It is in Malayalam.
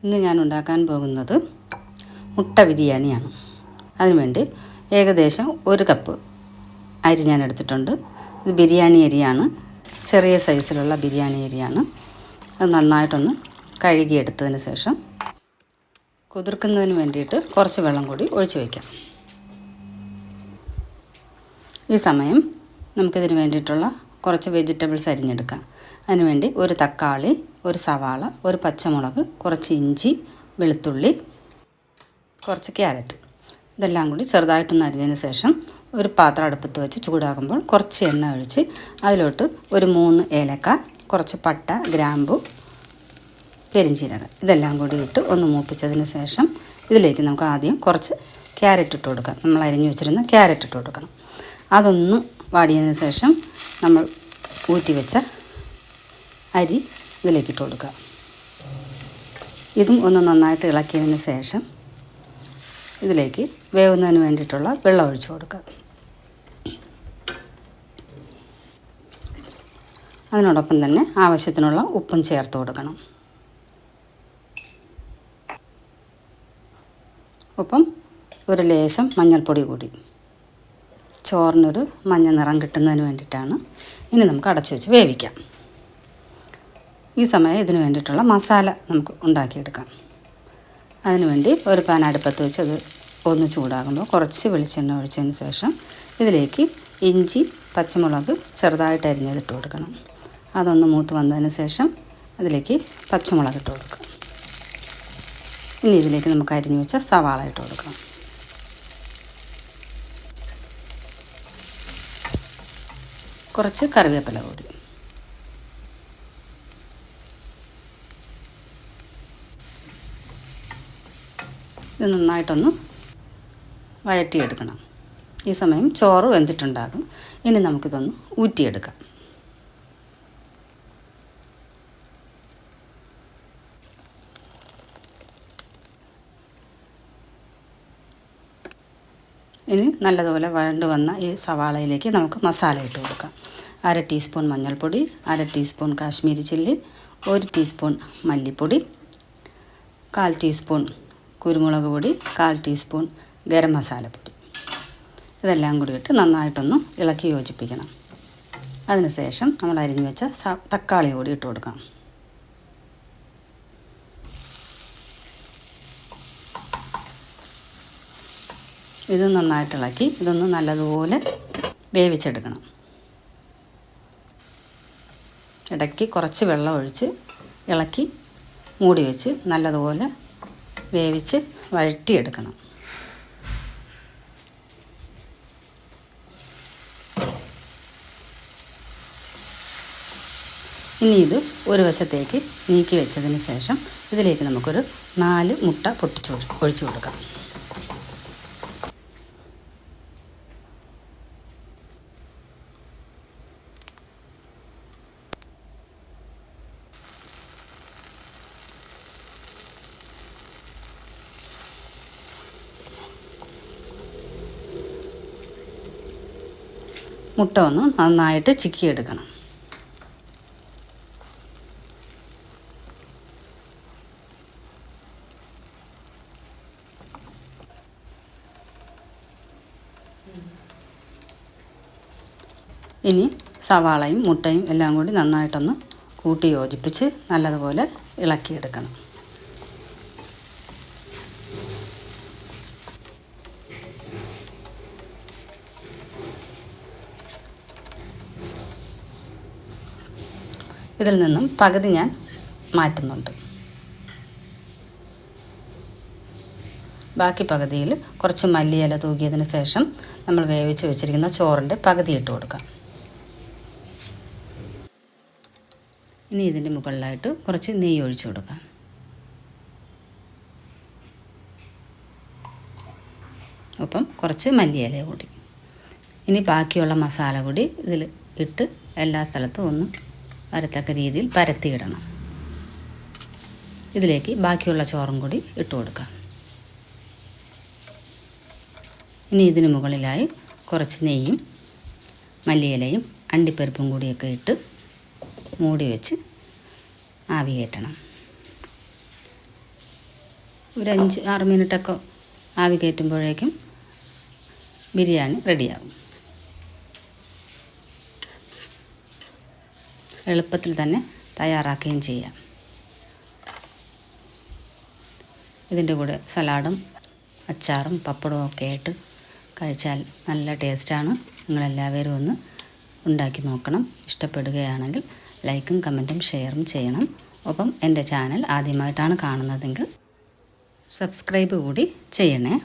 ഇന്ന് ഞാൻ ഉണ്ടാക്കാൻ പോകുന്നത് മുട്ട ബിരിയാണിയാണ്. അതിനുവേണ്ടി ഏകദേശം 1 കപ്പ് അരി ഞാൻ എടുത്തിട്ടുണ്ട്. ഇത് ബിരിയാണി അരിയാണ്, ചെറിയ സൈസിലുള്ള ബിരിയാണി അരിയാണ്. അത് നന്നായിട്ടൊന്ന് കഴുകിയെടുത്തതിന് ശേഷം കുതിർക്കുന്നതിന് വേണ്ടിയിട്ട് കുറച്ച് വെള്ളം കൂടി ഒഴിച്ച് വയ്ക്കാം. ഈ സമയം നമുക്കിതിന് വേണ്ടിയിട്ടുള്ള കുറച്ച് വെജിറ്റബിൾസ് അരിഞ്ഞെടുക്കാം. അതിനുവേണ്ടി 1 തക്കാളി, 1 സവാള, 1 പച്ചമുളക്, കുറച്ച് ഇഞ്ചി, വെളുത്തുള്ളി, കുറച്ച് ക്യാരറ്റ്, ഇതെല്ലാം കൂടി ചെറുതായിട്ടൊന്ന് അരിഞ്ഞതിന് ശേഷം ഒരു പാത്രം അടുപ്പത്ത് വെച്ച് ചൂടാകുമ്പോൾ കുറച്ച് എണ്ണ ഒഴിച്ച് അതിലോട്ട് ഒരു 3 ഏലക്ക, കുറച്ച് പട്ട, ഗ്രാമ്പു, പെരിഞ്ചീരകം ഇതെല്ലാം കൂടി ഇട്ട് ഒന്ന് മൂപ്പിച്ചതിന് ശേഷം ഇതിലേക്ക് നമുക്ക് ആദ്യം കുറച്ച് ക്യാരറ്റ് ഇട്ട് കൊടുക്കാം. നമ്മൾ അരിഞ്ഞു വെച്ചിരുന്ന ക്യാരറ്റ് ഇട്ട് കൊടുക്കണം. അതൊന്ന് വാടിയതിന് ശേഷം നമ്മൾ ഊറ്റി വെച്ച അരി ഇതിലേക്ക് ഇട്ട് കൊടുക്കുക. ഇതും ഒന്ന് നന്നായിട്ട് ഇളക്കിയതിന് ശേഷം ഇതിലേക്ക് വേവുന്നതിന് വേണ്ടിയിട്ടുള്ള വെള്ളം ഒഴിച്ച് കൊടുക്കുക. അതിനോടൊപ്പം തന്നെ ആവശ്യത്തിനുള്ള ഉപ്പും ചേർത്ത് കൊടുക്കണം. ഒപ്പം ഒരു ലേശം മഞ്ഞൾപ്പൊടി കൂടി, ചോറിനൊരു മഞ്ഞ നിറം കിട്ടുന്നതിന് വേണ്ടിയിട്ടാണ്. ഇനി നമുക്ക് അടച്ചു വെച്ച് വേവിക്കാം. ഈ സമയം ഇതിന് വേണ്ടിയിട്ടുള്ള മസാല നമുക്ക് ഉണ്ടാക്കിയെടുക്കാം. അതിനുവേണ്ടി ഒരു പാൻ അടുപ്പത്ത് വെച്ച് അത് ഒന്ന് ചൂടാകുമ്പോൾ കുറച്ച് വെളിച്ചെണ്ണ ഒഴിച്ചതിന് ശേഷം ഇതിലേക്ക് ഇഞ്ചി, പച്ചമുളക് ചെറുതായിട്ട് അരിഞ്ഞതിട്ട് കൊടുക്കണം. അതൊന്ന് മൂത്ത് വന്നതിന് ശേഷം അതിലേക്ക് പച്ചമുളക് ഇട്ട് കൊടുക്കുക. ഇനി ഇതിലേക്ക് നമുക്ക് അരിഞ്ഞു വെച്ച സവാള ഇട്ട് കൊടുക്കാം. കുറച്ച് കറിവേപ്പില കൂടി. ഇത് നന്നായിട്ടൊന്ന് വഴറ്റിയെടുക്കണം. ഈ സമയം ചോറ് വെന്തിട്ടുണ്ടാകും. ഇനി നമുക്കിതൊന്ന് ഊറ്റിയെടുക്കാം. ഇനി നല്ലതുപോലെ വഴണ്ട് വന്ന ഈ സവാളയിലേക്ക് നമുക്ക് മസാല ഇട്ട് കൊടുക്കാം. 1/2 ടീസ്പൂൺ മഞ്ഞൾപ്പൊടി, 1/2 ടീസ്പൂൺ കാശ്മീരി ചില്ലി, 1 ടീസ്പൂൺ മല്ലിപ്പൊടി, 1/4 ടീസ്പൂൺ കുരുമുളക് പൊടി, 1/4 ടീസ്പൂൺ ഗരം മസാലപ്പൊടി, ഇതെല്ലാം കൂടി ഇട്ട് നന്നായിട്ടൊന്ന് ഇളക്കി യോജിപ്പിക്കണം. അതിനുശേഷം നമ്മൾ അരിഞ്ഞു വെച്ച തക്കാളി കൂടി ഇട്ട് കൊടുക്കാം. ഇത് നന്നായിട്ട് ഇളക്കി ഇതൊന്ന് നല്ലതുപോലെ വേവിച്ചെടുക്കണം. ഇടയ്ക്ക് കുറച്ച് വെള്ളം ഒഴിച്ച് ഇളക്കി മൂടി വെച്ച് നല്ലതുപോലെ വേവിച്ച് വഴറ്റിയെടുക്കണം. ഇനി ഇത് ഒരു വശത്തേക്ക് നീക്കി വെച്ചതിന് ശേഷം ഇതിലേക്ക് നമുക്കൊരു 4 മുട്ട ഒഴിച്ചു കൊടുക്കാം. മുട്ട ഒന്ന് നന്നായിട്ട് ചിക്കിയെടുക്കണം. ഇനി സവാളയും മുട്ടയും എല്ലാം കൂടി നന്നായിട്ടൊന്ന് കൂട്ടി യോജിപ്പിച്ച് നല്ലതുപോലെ ഇളക്കിയെടുക്കണം. ഇതിൽ നിന്നും പകുതി ഞാൻ മാറ്റുന്നുണ്ട്. ബാക്കി പകുതിയിൽ കുറച്ച് മല്ലിയില തൂക്കിയതിന് ശേഷം നമ്മൾ വേവിച്ച് വെച്ചിരിക്കുന്ന ചോറിൻ്റെ പകുതി ഇട്ട് കൊടുക്കാം. ഇനി ഇതിൻ്റെ മുകളിലായിട്ട് കുറച്ച് നെയ്യ് ഒഴിച്ചു കൊടുക്കാം. ഒപ്പം കുറച്ച് മല്ലിയില കൂടി. ഇനി ബാക്കിയുള്ള മസാല കൂടി ഇതിൽ ഇട്ട് എല്ലാ സ്ഥലത്തും ഒന്ന് വരത്തക്ക രീതിയിൽ പരത്തിയിടണം. ഇതിലേക്ക് ബാക്കിയുള്ള ചോറും കൂടി ഇട്ട് കൊടുക്കാം. ഇനി ഇതിന് മുകളിലായി കുറച്ച് നെയ്യും മല്ലിയിലയും അണ്ടിപ്പരിപ്പും കൂടിയൊക്കെ ഇട്ട് മൂടി വെച്ച് ആവി കയറ്റണം. ഒരു 5-6 മിനിറ്റൊക്കെ ആവി കയറ്റുമ്പോഴേക്കും ബിരിയാണി റെഡിയാകും. എളുപ്പത്തിൽ തന്നെ തയ്യാറാക്കുകയും ചെയ്യാം. ഇതിൻ്റെ കൂടെ സലാഡും അച്ചാറും പപ്പടവും ഒക്കെ ആയിട്ട് കഴിച്ചാൽ നല്ല ടേസ്റ്റാണ്. നിങ്ങളെല്ലാവരും ഒന്ന് ഉണ്ടാക്കി നോക്കണം. ഇഷ്ടപ്പെടുകയാണെങ്കിൽ ലൈക്കും കമൻറ്റും ഷെയറും ചെയ്യണം. ഒപ്പം എൻ്റെ ചാനൽ ആദ്യമായിട്ടാണ് കാണുന്നതെങ്കിൽ സബ്സ്ക്രൈബ് കൂടി ചെയ്യണേ.